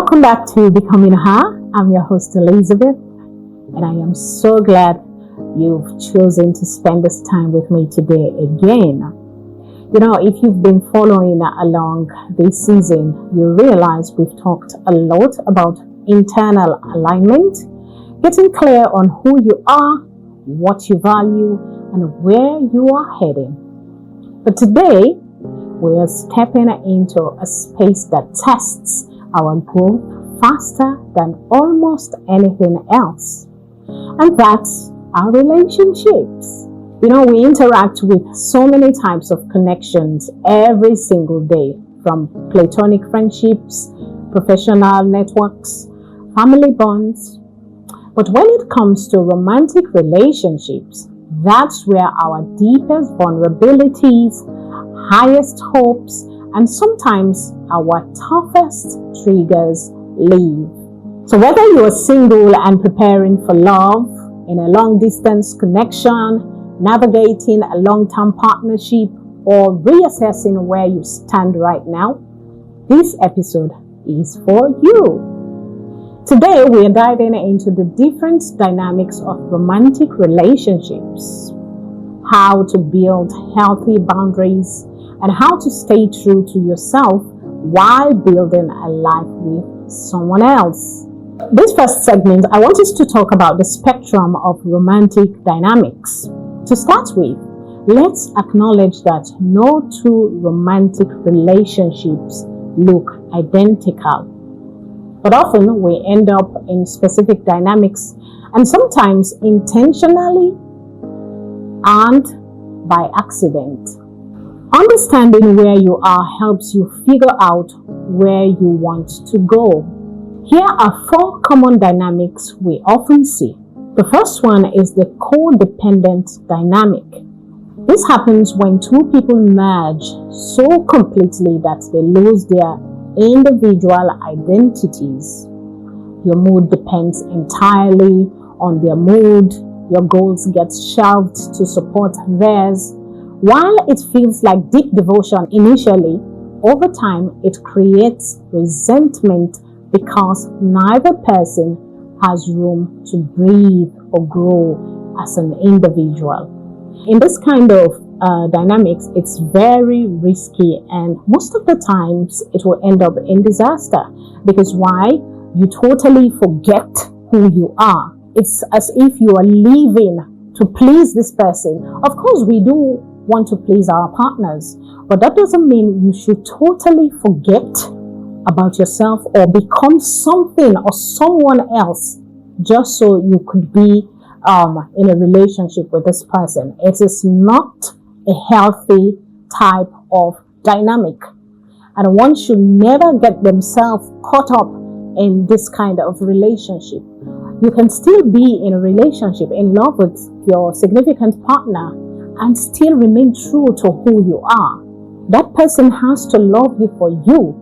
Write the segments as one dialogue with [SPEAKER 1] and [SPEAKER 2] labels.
[SPEAKER 1] Welcome back to Becoming Her. I'm your host Elizabeth, and I am so glad you've chosen to spend this time with me today again. You know, if you've been following along this season, you realize we've talked a lot about internal alignment, getting clear on who you are, what you value, and where you are heading. But today, we are stepping into a space that tests our growth faster than almost anything else. And that's our relationships. You know, we interact with so many types of connections every single day, from platonic friendships, professional networks, family bonds. But when it comes to romantic relationships, that's where our deepest vulnerabilities, highest hopes, and sometimes our toughest triggers live. So whether you are single and preparing for love, in a long-distance connection, navigating a long-term partnership, or reassessing where you stand right now, this episode is for you. Today, we are diving into the different dynamics of romantic relationships, how to build healthy boundaries, and how to stay true to yourself while building a life with someone else. This first segment, I want us to talk about the spectrum of romantic dynamics. To start with, let's acknowledge that no two romantic relationships look identical. But often we end up in specific dynamics, and sometimes intentionally and by accident. Understanding where you are helps you figure out where you want to go. Here are 4 common dynamics we often see. The first one is the codependent dynamic. This happens when two people merge so completely that they lose their individual identities. Your mood depends entirely on their mood. Your goals get shelved to support theirs. While it feels like deep devotion initially, over time it creates resentment because neither person has room to breathe or grow as an individual. In this kind of dynamics, it's very risky, and most of the times it will end up in disaster. Because why? You totally forget who you are. It's as if you are living to please this person. Of course, we do want to please our partners, but that doesn't mean you should totally forget about yourself or become something or someone else just so you could be in a relationship with this person. It is not a healthy type of dynamic, and one should never get themselves caught up in this kind of relationship. You can still be in a relationship, in love with your significant partner, and still remain true to who you are. That person has to love you for you,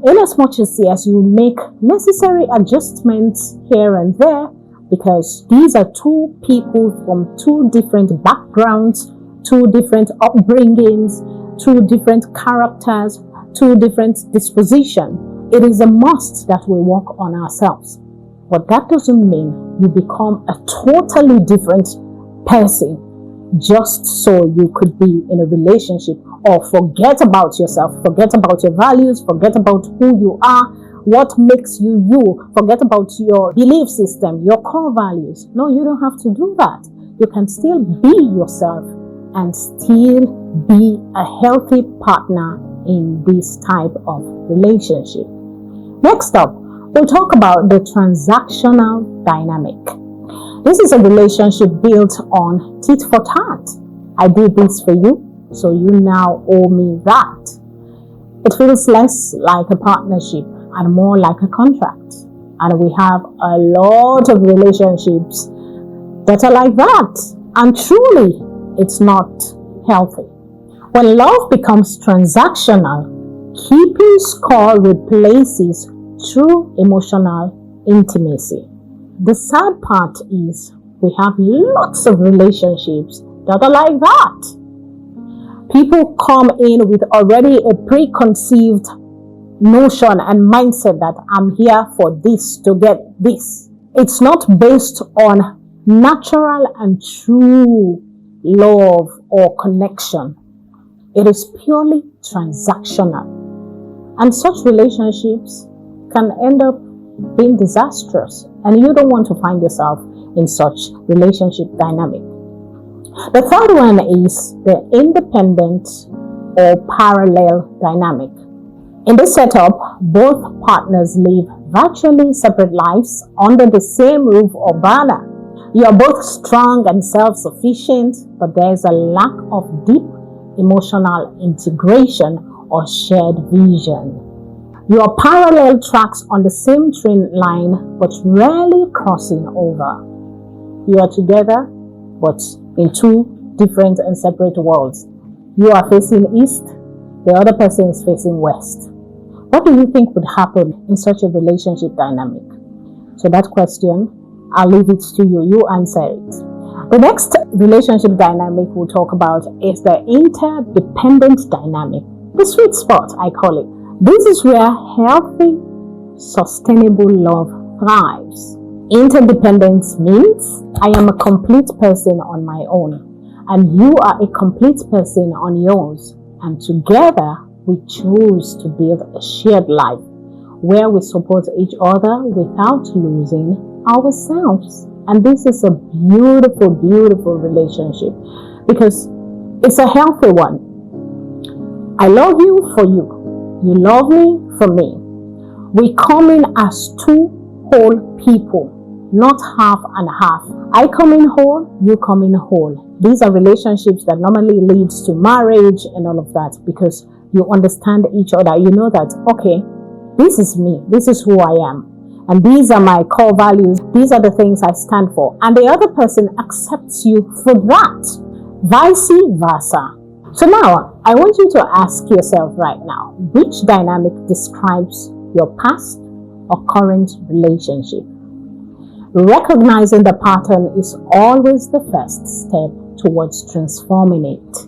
[SPEAKER 1] in as much as yes, you make necessary adjustments here and there, because these are two people from two different backgrounds, two different upbringings, two different characters, two different dispositions. It is a must that we work on ourselves. But that doesn't mean you become a totally different person just so you could be in a relationship, or forget about yourself, forget about your values, forget about who you are, what makes you you, forget about your belief system, your core values. No, you don't have to do that. You can still be yourself and still be a healthy partner in this type of relationship. Next up, we'll talk about the transactional dynamic. This is a relationship built on tit for tat. I did this for you, so you now owe me that. It feels less like a partnership and more like a contract. And we have a lot of relationships that are like that. And truly, it's not healthy. When love becomes transactional, keeping score replaces true emotional intimacy. The sad part is we have lots of relationships that are like that. People come in with already a preconceived notion and mindset that I'm here for this to get this. It's not based on natural and true love or connection. It is purely transactional. And such relationships can end up being disastrous, and you don't want to find yourself in such relationship dynamic. The third one is the independent or parallel dynamic. In this setup, both partners live virtually separate lives under the same roof or banner. You are both strong and self-sufficient, but there is a lack of deep emotional integration or shared vision. You are parallel tracks on the same train line, but rarely crossing over. You are together, but in two different and separate worlds. You are facing east, the other person is facing west. What do you think would happen in such a relationship dynamic? So that question, I'll leave it to you. You answer it. The next relationship dynamic we'll talk about is the interdependent dynamic. The sweet spot, I call it. This is where healthy, sustainable love thrives. Interdependence means I am a complete person on my own, and you are a complete person on yours, and together we choose to build a shared life where we support each other without losing ourselves. And this is a beautiful, beautiful relationship because it's a healthy one. I love you for you. You love me for me. We come in as two whole people, not half and half. I come in whole, you come in whole. These are relationships that normally leads to marriage and all of that because you understand each other. You know that, okay, this is me. This is who I am. And these are my core values. These are the things I stand for. And the other person accepts you for that. Vice versa. So now, I want you to ask yourself right now, which dynamic describes your past or current relationship? Recognizing the pattern is always the first step towards transforming it.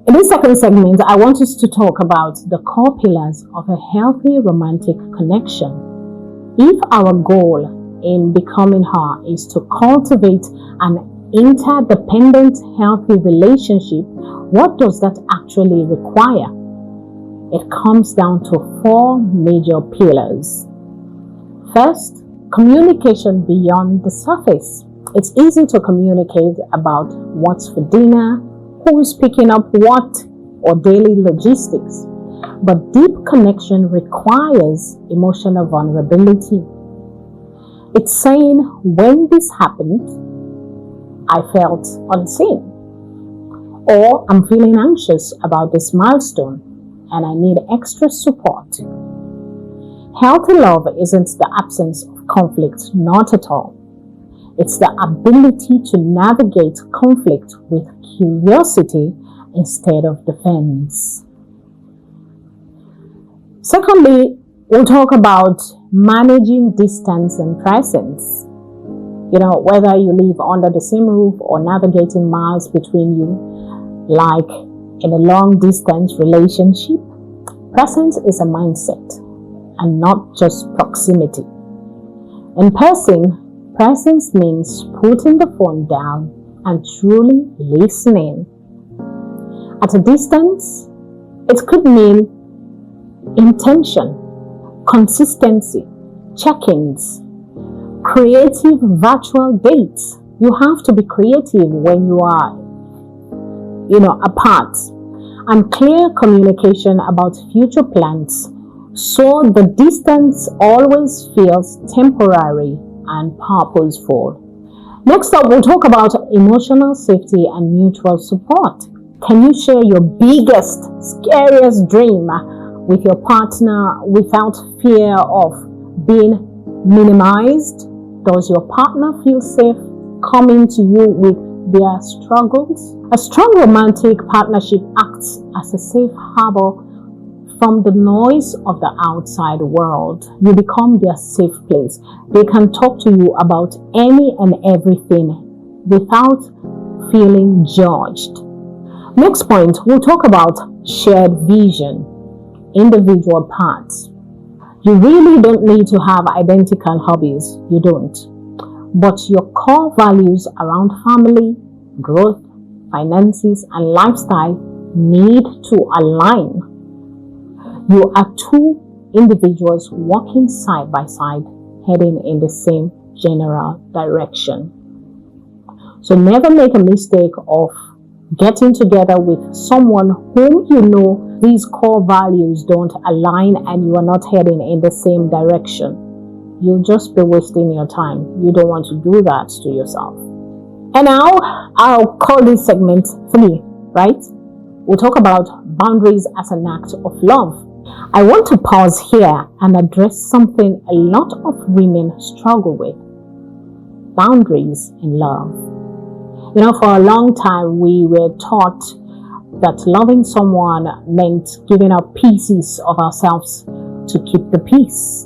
[SPEAKER 1] In this second segment, I want us to talk about the core pillars of a healthy romantic connection. If our goal in becoming her is to cultivate an interdependent, healthy relationship, what does that actually require? It comes down to 4 major pillars. First, communication beyond the surface. It's easy to communicate about what's for dinner, who is picking up what, or daily logistics. But deep connection requires emotional vulnerability. It's saying, when this happened, I felt unseen. Or I'm feeling anxious about this milestone and I need extra support. Healthy love isn't the absence of conflict, not at all. It's the ability to navigate conflict with curiosity instead of defense. Secondly, we'll talk about managing distance and presence. You know, whether you live under the same roof or navigating miles between you, like in a long distance relationship, presence is a mindset and not just proximity. In person, presence means putting the phone down and truly listening. At a distance, it could mean intention, consistency, check-ins, creative virtual dates. You have to be creative when you are, apart, and clear communication about future plans so the distance always feels temporary and purposeful. Next up, we'll talk about emotional safety and mutual support. Can you share your biggest, scariest dream with your partner without fear of being minimized? Does your partner feel safe coming to you with their struggles? A strong romantic partnership acts as a safe harbor from the noise of the outside world. You become their safe place. They can talk to you about any and everything without feeling judged. Next point, we'll talk about shared vision, individual parts. You really don't need to have identical hobbies. You don't. But your core values around family, growth, finances, and lifestyle need to align. You are two individuals walking side by side, heading in the same general direction. So never make a mistake of getting together with someone whom you know these core values don't align and you are not heading in the same direction. You'll just be wasting your time. You don't want to do that to yourself. And now I'll call this segment 3, right? We'll talk about boundaries as an act of love. I want to pause here and address something a lot of women struggle with. Boundaries in love. For a long time we were taught that loving someone meant giving up pieces of ourselves to keep the peace.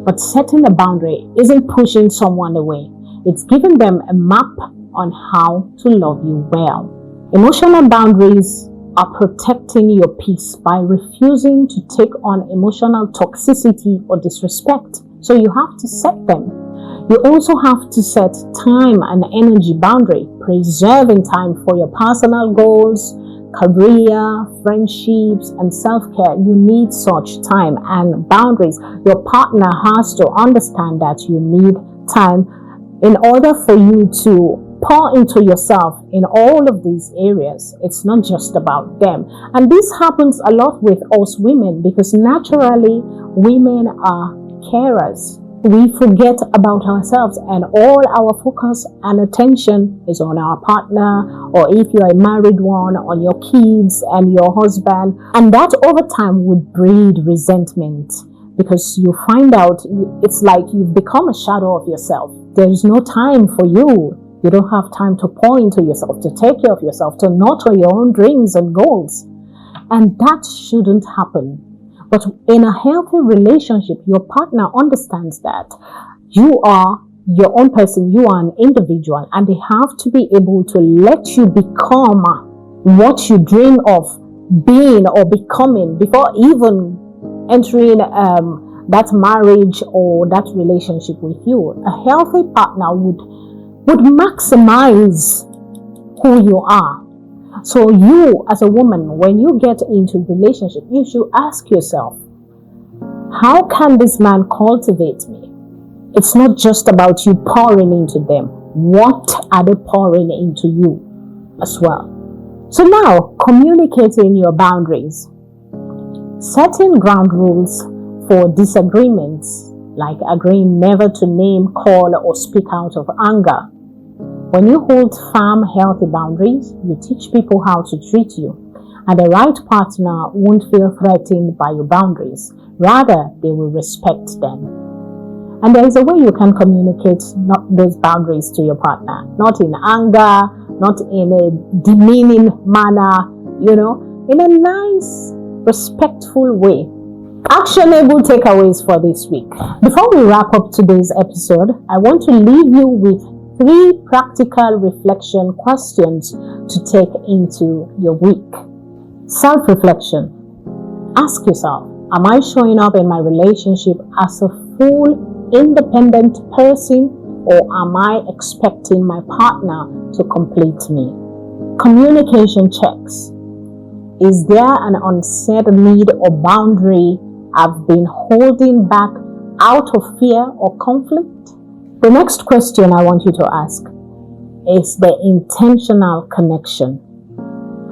[SPEAKER 1] But setting a boundary isn't pushing someone away. It's giving them a map on how to love you well. Emotional boundaries are protecting your peace by refusing to take on emotional toxicity or disrespect. So you have to set them. You also have to set time and energy boundary, preserving time for your personal goals, career, friendships, and self-care. You need such time and boundaries. Your partner has to understand that you need time in order for you to pour into yourself in all of these areas. It's not just about them. And this happens a lot with us women because naturally women are carers. We forget about ourselves and all our focus and attention is on our partner, or if you're a married one, on your kids and your husband. And that over time would breed resentment because you find out it's like you've become a shadow of yourself. There's no time for you. You don't have time to pour into yourself, to take care of yourself, to nurture your own dreams and goals. And that shouldn't happen. But in a healthy relationship, your partner understands that you are your own person, you are an individual, and they have to be able to let you become what you dream of being or becoming before even entering that marriage or that relationship with you. A healthy partner would maximize who you are. So you, as a woman, when you get into a relationship, you should ask yourself, how can this man cultivate me? It's not just about you pouring into them. What are they pouring into you as well? So now, communicating your boundaries. Setting ground rules for disagreements, like agreeing never to name, call, or speak out of anger. When you hold firm, healthy boundaries, you teach people how to treat you, and the right partner won't feel threatened by your boundaries. Rather, they will respect them. And there is a way you can communicate those boundaries to your partner, not in anger, not in a demeaning manner, in a nice, respectful way. Actionable takeaways for this week. Before we wrap up today's episode, I want to leave you with 3 practical reflection questions to take into your week. Self-reflection. Ask yourself, am I showing up in my relationship as a full, independent person, or am I expecting my partner to complete me? Communication checks. Is there an unsaid need or boundary I've been holding back out of fear or conflict? The next question I want you to ask is the intentional connection.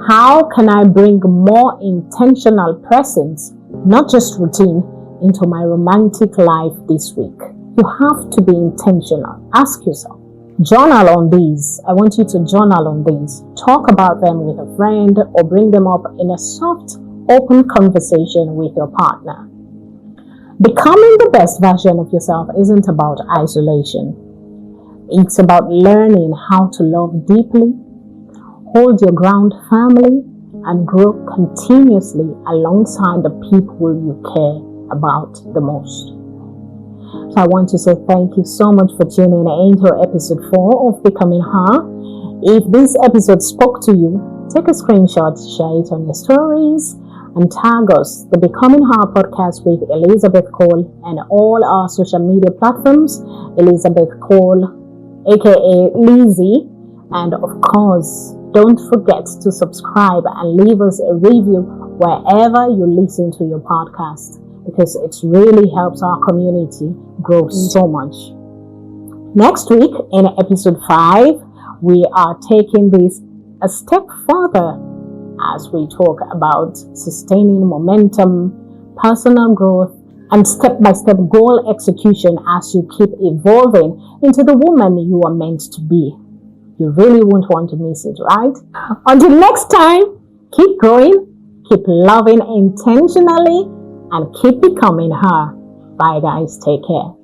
[SPEAKER 1] How can I bring more intentional presence, not just routine, into my romantic life this week? You have to be intentional. Ask yourself. Journal on these. I want you to journal on these. Talk about them with a friend or bring them up in a soft, open conversation with your partner. Becoming the best version of yourself isn't about isolation. It's about learning how to love deeply, hold your ground firmly, and grow continuously alongside the people you care about the most. So I want to say thank you so much for tuning into episode 4 of Becoming Her. If this episode spoke to you, take a screenshot, share it on your stories, and tag us, the Becoming Her podcast with Elizabeth Cole, and all our social media platforms, Elizabeth Cole, aka Lizzie. And of course, don't forget to subscribe and leave us a review wherever you listen to your podcast, because it really helps our community grow so much. Next week, in episode 5, we are taking this a step further as we talk about sustaining momentum, personal growth, and step-by-step goal execution as you keep evolving into the woman you are meant to be. You really won't want to miss it, right? Until next time, keep growing, keep loving intentionally, and keep becoming her. Bye guys, take care.